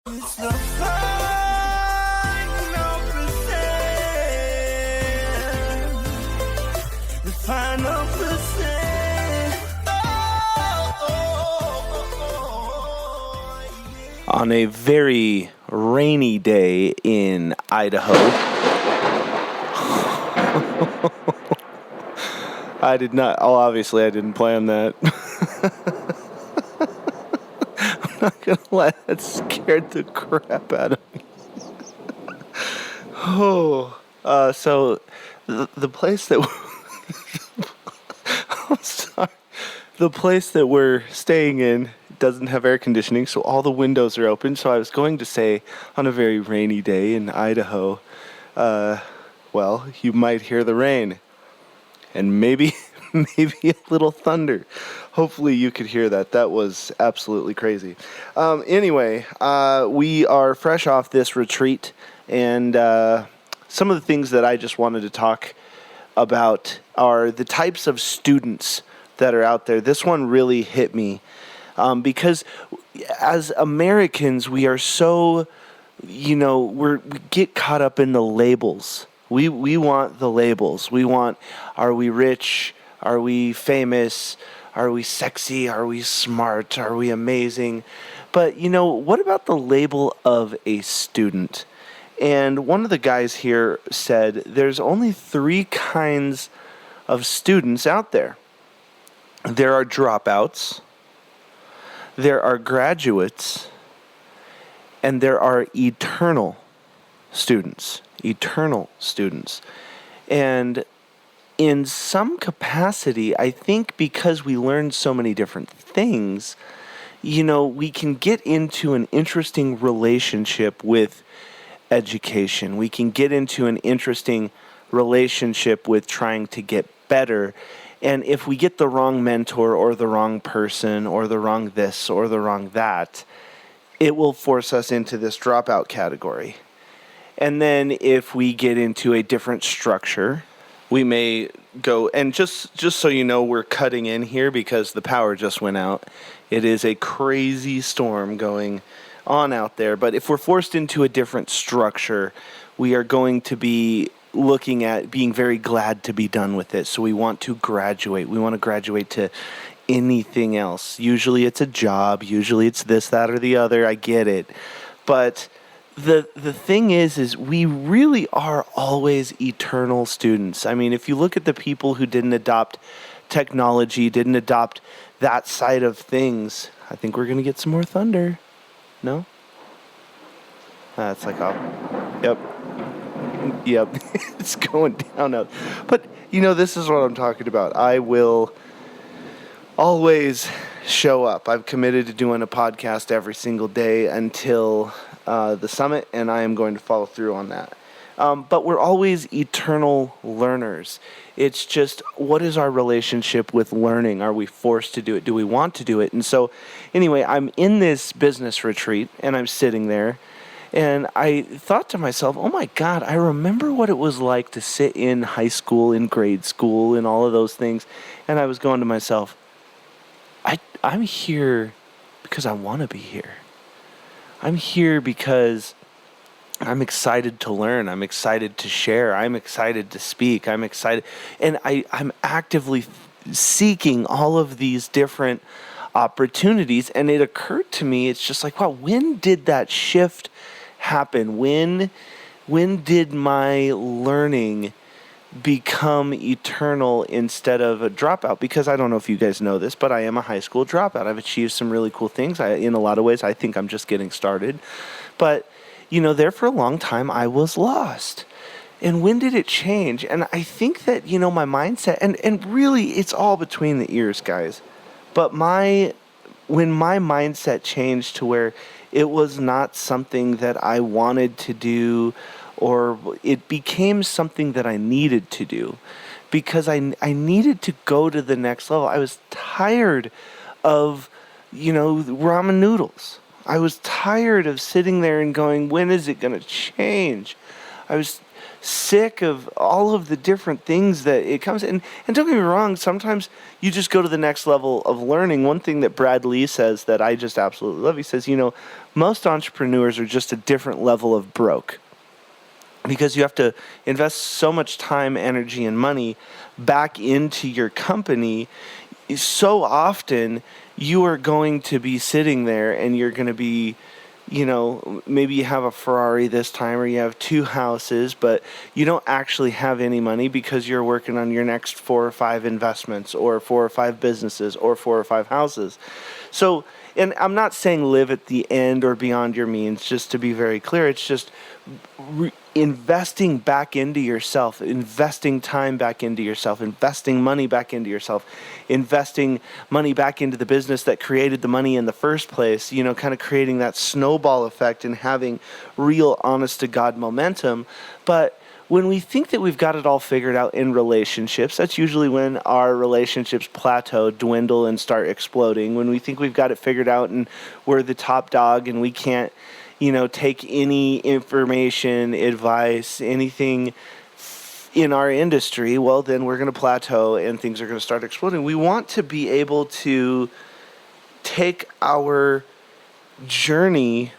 It's the final percent. The final percent. On a very rainy day in Idaho, I did not, obviously I didn't plan that. I'm not gonna lie, that scared the crap out of me. So the place that, I'm sorry, the place that we're staying in doesn't have air conditioning, so all the windows are open. So I was going to say, on a very rainy day in Idaho, well, you might hear the rain, and maybe a little thunder. Hopefully you could hear that. That was absolutely crazy. Anyway, we are fresh off this retreat, and some of the things that I just wanted to talk about are the types of students that are out there. This one really hit me because as Americans, we are so, we get caught up in the labels. We want the labels. We want, are we rich? Are we famous? Are we sexy? Are we smart? Are we amazing? But, what about the label of a student? And one of the guys here said there's only 3 kinds of students out there. There are dropouts, there are graduates, and there are eternal students. And in some capacity, I think because we learn so many different things, we can get into an interesting relationship with education. We can get into an interesting relationship with trying to get better. And if we get the wrong mentor or the wrong person or the wrong this or the wrong that, it will force us into this dropout category. And then if we get into a different structure, we may go, and just so you know, we're cutting in here because the power just went out. It is a crazy storm going on out there. But if we're forced into a different structure, we are going to be looking at being very glad to be done with it. So we want to graduate. We want to graduate to anything else. Usually it's a job. Usually it's this, that, or the other. I get it. But the thing is we really are always eternal students. I mean, if you look at the people who didn't adopt technology, didn't adopt that side of things, I think we're going to get some more thunder. No? That's like, oh, yep, it's going down now. But, this is what I'm talking about. I will always show up. I've committed to doing a podcast every single day until the summit, and I am going to follow through on that. But we're always eternal learners. It's just, what is our relationship with learning? Are we forced to do it? Do we want to do it? And so, anyway, I'm in this business retreat, and I'm sitting there, and I thought to myself, oh my God, I remember what it was like to sit in high school, in grade school, and all of those things. And I was going to myself, I'm here because I want to be here. I'm here because I'm excited to learn. I'm excited to share. I'm excited to speak. I'm excited. And I'm actively seeking all of these different opportunities. And it occurred to me, it's just like, wow, when did that shift happen? When did my learning become eternal instead of a dropout? Because I don't know if you guys know this, but I am a high school dropout. I've achieved some really cool things. In a lot of ways, I think I'm just getting started. But, there for a long time, I was lost. And when did it change? And I think that, my mindset, and really it's all between the ears, guys. But when my mindset changed to where it was not something that I wanted to do, or it became something that I needed to do because I needed to go to the next level. I was tired of, ramen noodles. I was tired of sitting there and going, when is it going to change? I was sick of all of the different things that it comes in. And don't get me wrong, sometimes you just go to the next level of learning. One thing that Brad Lee says that I just absolutely love, he says, most entrepreneurs are just a different level of broke, because you have to invest so much time, energy, and money back into your company. So often you are going to be sitting there and you're going to be, maybe you have a Ferrari this time, or you have 2 houses, but you don't actually have any money because you're working on your next 4 or 5 investments, or 4 or 5 businesses, or 4 or 5 houses. So, and I'm not saying live at the end or beyond your means, just to be very clear. It's just investing back into yourself, investing time back into yourself, investing money back into yourself, investing money back into the business that created the money in the first place, kind of creating that snowball effect and having real honest to God momentum. But when we think that we've got it all figured out in relationships, that's usually when our relationships plateau, dwindle, and start exploding. When we think we've got it figured out and we're the top dog and we can't, take any information, advice, anything in our industry, well, then we're going to plateau and things are going to start exploding. We want to be able to take our journey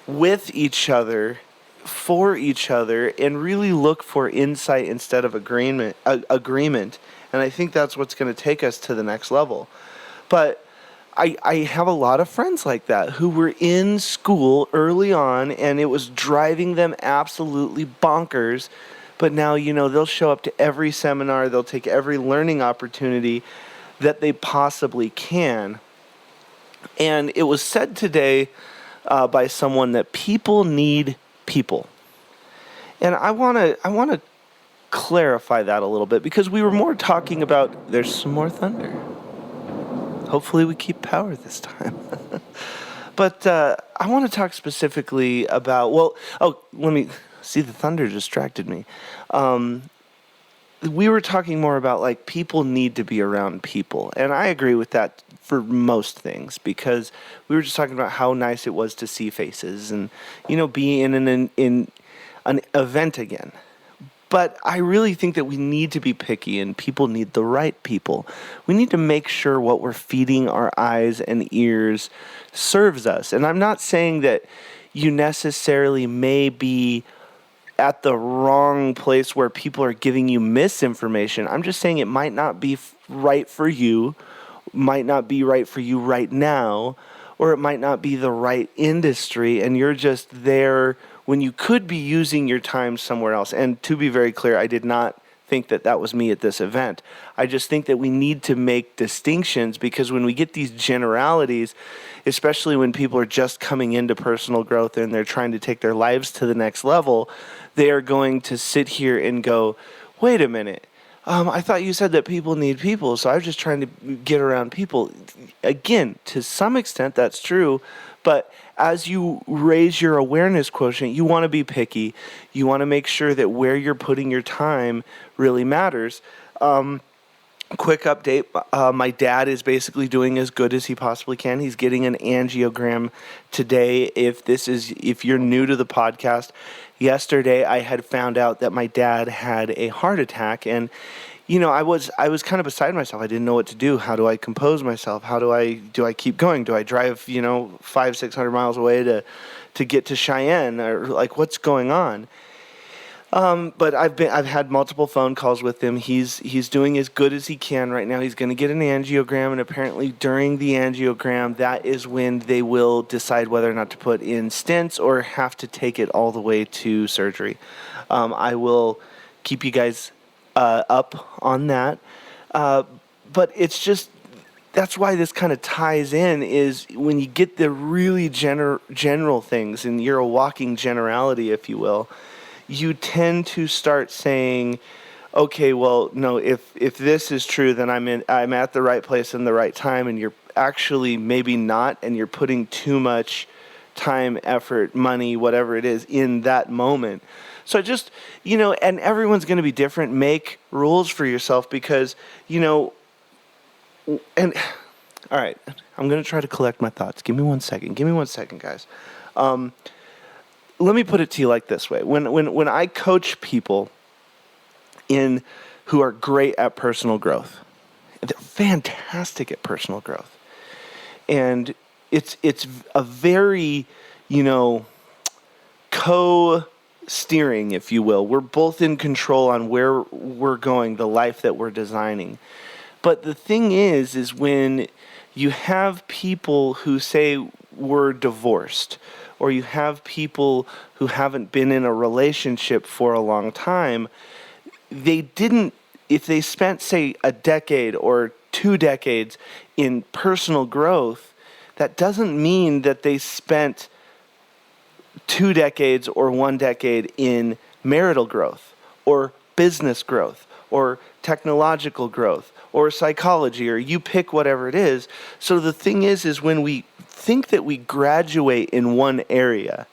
with each other, for each other, and really look for insight instead of agreement. And I think that's what's going to take us to the next level. But I have a lot of friends like that who were in school early on and it was driving them absolutely bonkers. But now, they'll show up to every seminar, they'll take every learning opportunity that they possibly can. And it was said today by someone that people need people. And I want to clarify that a little bit, because we were more talking about, there's some more thunder. Hopefully we keep power this time. But I want to talk specifically about, let me see, the thunder distracted me. We were talking more about people need to be around people. And I agree with that for most things, because we were just talking about how nice it was to see faces and, be in an event again. But I really think that we need to be picky, and people need the right people. We need to make sure what we're feeding our eyes and ears serves us. And I'm not saying that you necessarily may be at the wrong place where people are giving you misinformation. I'm just saying it might not be right for you, might not be right for you right now, or it might not be the right industry, and you're just there when you could be using your time somewhere else. And to be very clear, I did not think that that was me at this event. I just think that we need to make distinctions, because when we get these generalities, especially when people are just coming into personal growth and they're trying to take their lives to the next level, they are going to sit here and go, wait a minute, I thought you said that people need people, so I was just trying to get around people. Again, to some extent, that's true, but as you raise your awareness quotient, you want to be picky. You want to make sure that where you're putting your time really matters. Quick update, my dad is basically doing as good as he possibly can. He's getting an angiogram today. If you're new to the podcast, yesterday I had found out that my dad had a heart attack, and I was kind of beside myself. I didn't know what to do. How do I compose myself? Do I keep going? Do I drive 500-600 miles away to get to Cheyenne, or what's going on? But I've had multiple phone calls with him. He's doing as good as he can right now. He's going to get an angiogram, and apparently during the angiogram, that is when they will decide whether or not to put in stents or have to take it all the way to surgery. I will keep you guys up on that. But it's just, that's why this kind of ties in, is when you get the really general things, and you're a walking generality, if you will, you tend to start saying, okay, well, no, if this is true, then I'm at the right place in the right time, and you're actually maybe not, and you're putting too much time, effort, money, whatever it is, in that moment. So just, and everyone's going to be different. Make rules for yourself, because, and all right, I'm going to try to collect my thoughts. Give me 1 second. Guys. let me put it to you like this way. When I coach people who are great at personal growth, they're fantastic at personal growth. And it's a very, co-steering, if you will. We're both in control on where we're going, the life that we're designing. But the thing is when you have people who say we're divorced, or you have people who haven't been in a relationship for a long time, if they spent, say, a decade or 2 decades in personal growth, that doesn't mean that they spent 2 decades or 1 decade in marital growth or business growth or technological growth or psychology, or you pick whatever it is. So the thing is when we think that we graduate in one area,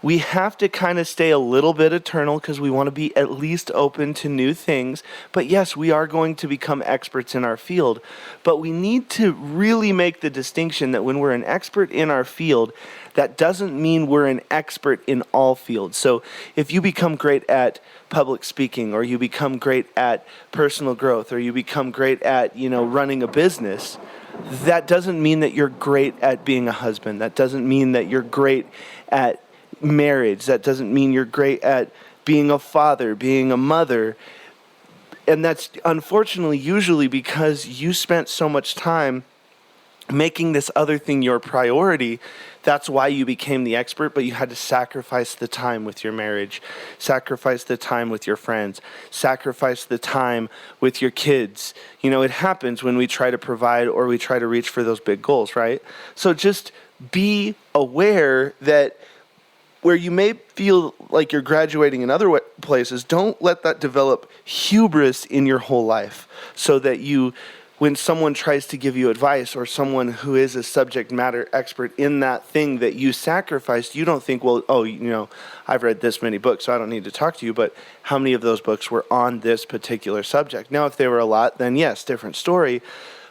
we have to kind of stay a little bit eternal because we want to be at least open to new things. But yes, we are going to become experts in our field. But we need to really make the distinction that when we're an expert in our field, that doesn't mean we're an expert in all fields. So if you become great at public speaking, or you become great at personal growth, or you become great at, running a business, that doesn't mean that you're great at being a husband. That doesn't mean that you're great at marriage. That doesn't mean you're great at being a father, being a mother. And that's unfortunately usually because you spent so much time making this other thing your priority. That's why you became the expert, but you had to sacrifice the time with your marriage, sacrifice the time with your friends, sacrifice the time with your kids. It happens when we try to provide or we try to reach for those big goals, right? So just be aware that where you may feel like you're graduating in other places, don't let that develop hubris in your whole life, so that when someone tries to give you advice, or someone who is a subject matter expert in that thing that you sacrificed, you don't think, well, I've read this many books, so I don't need to talk to you, but how many of those books were on this particular subject? Now, if they were a lot, then yes, different story.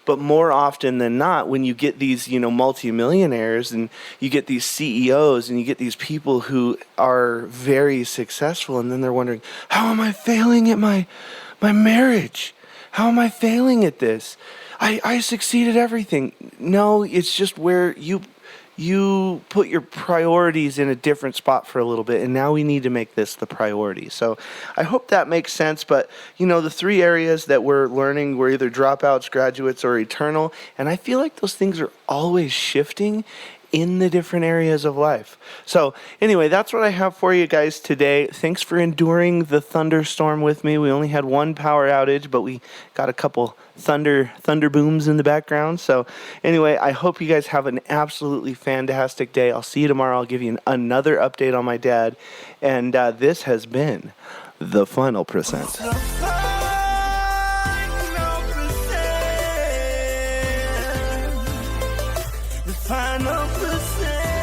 But more often than not, when you get these, multimillionaires, and you get these CEOs, and you get these people who are very successful, and then they're wondering, how am I failing at my marriage? How am I failing at this? I succeed at everything. No, it's just where you put your priorities in a different spot for a little bit, and now we need to make this the priority. So I hope that makes sense. But, the 3 areas that we're learning, we're either dropouts, graduates, or eternal. And I feel like those things are always shifting in the different areas of life. So anyway, that's what I have for you guys today. Thanks for enduring the thunderstorm with me. We only had 1 power outage, but we got a couple thunder booms in the background. So anyway, I hope you guys have an absolutely fantastic day. I'll see you tomorrow. I'll give you another update on my dad. And this has been The Final Percent. The final percent.